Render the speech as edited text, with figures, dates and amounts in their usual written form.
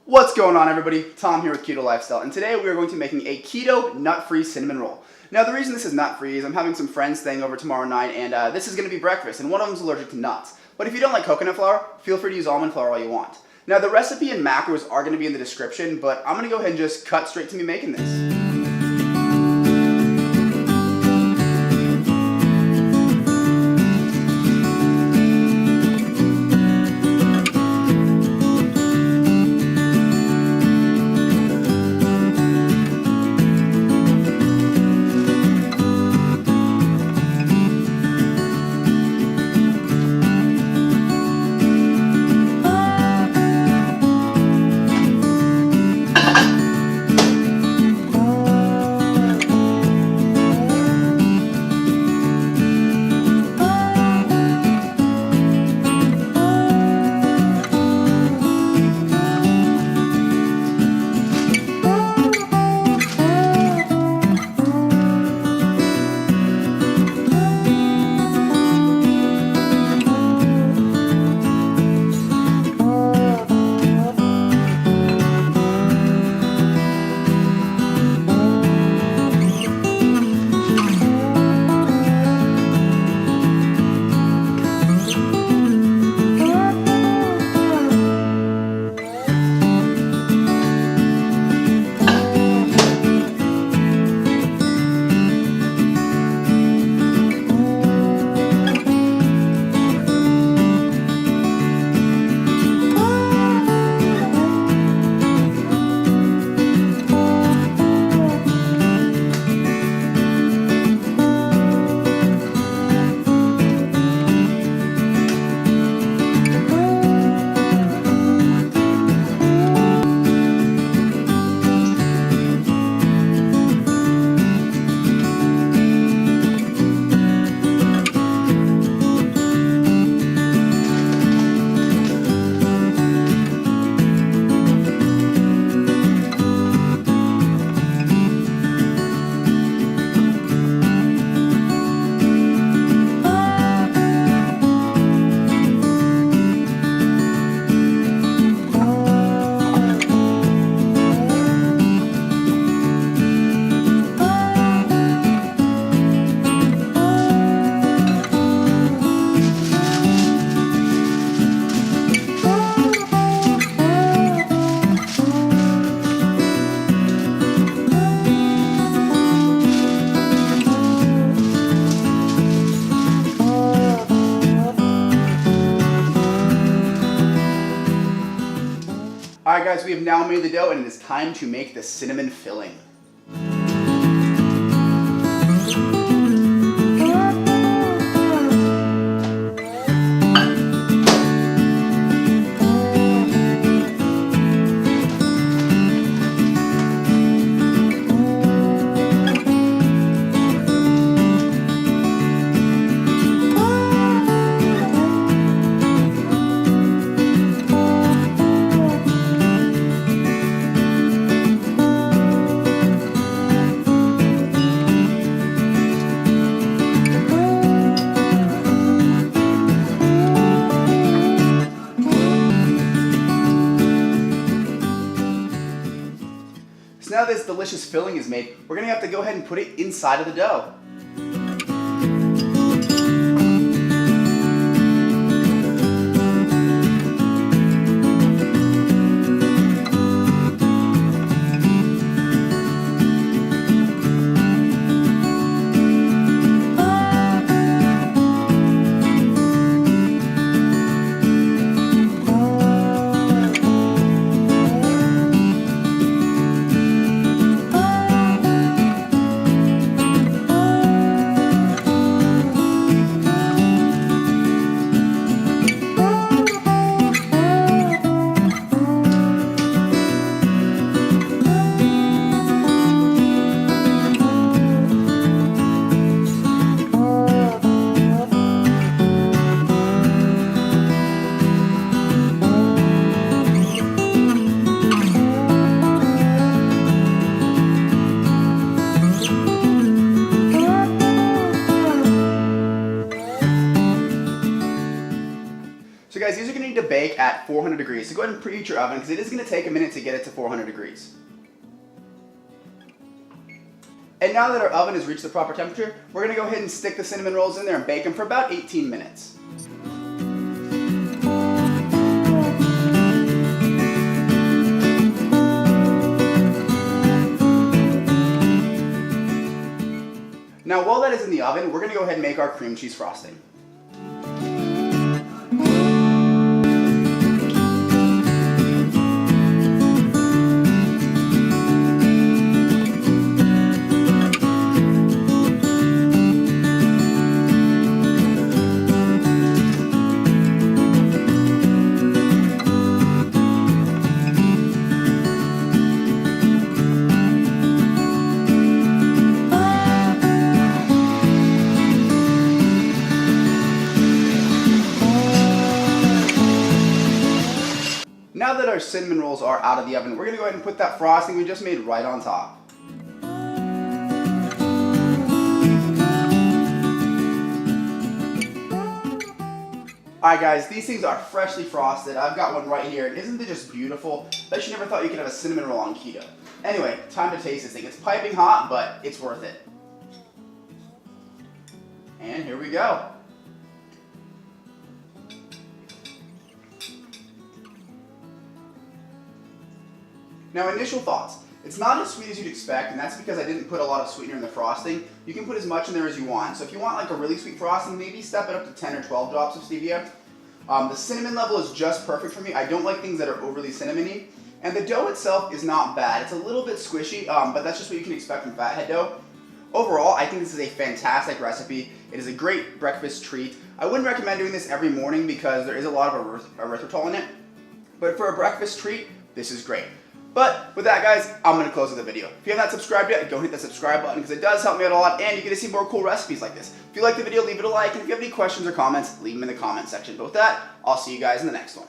What's going on, everybody? Tom here with Keto Lifestyle, and today we are going to be making a keto nut-free cinnamon roll. Now, the reason this is nut-free is I'm having some friends staying over tomorrow night, and this is going to be breakfast, and one of them is allergic to nuts. But if you don't like coconut flour, feel free to use almond flour all you want. Now, the recipe and macros are going to be in the description, but I'm going to go ahead and just cut straight to me making this. Alright guys, we have now made the dough and it is time to make the cinnamon filling. So now this delicious filling is made, we're going to have to go ahead and put it inside of the dough. bake at 400 degrees. So go ahead and preheat your oven because it is going to take a minute to get it to 400 degrees. And now that our oven has reached the proper temperature, we're going to go ahead and stick the cinnamon rolls in there and bake them for about 18 minutes. Now while that is in the oven, we're going to go ahead and make our cream cheese frosting. Now that our cinnamon rolls are out of the oven, we're going to go ahead and put that frosting we just made right on top. Alright guys, these things are freshly frosted. I've got one right here, and isn't it just beautiful? Bet you never thought you could have a cinnamon roll on keto. Anyway, time to taste this thing. It's piping hot, but it's worth it. And here we go. Now, initial thoughts. It's not as sweet as you'd expect, and that's because I didn't put a lot of sweetener in the frosting. You can put as much in there as you want. So if you want like a really sweet frosting, maybe step it up to 10 or 12 drops of stevia. The cinnamon level is just perfect for me. I don't like things that are overly cinnamony. And the dough itself is not bad. It's a little bit squishy, but that's just what you can expect from fathead dough. Overall, I think this is a fantastic recipe. It is a great breakfast treat. I wouldn't recommend doing this every morning because there is a lot of erythritol in it. But for a breakfast treat, this is great. But with that, guys, I'm going to close the video. If you have not subscribed yet, go hit that subscribe button because it does help me out a lot and you get to see more cool recipes like this. If you like the video, leave it a like, and if you have any questions or comments, leave them in the comment section. But with that, I'll see you guys in the next one.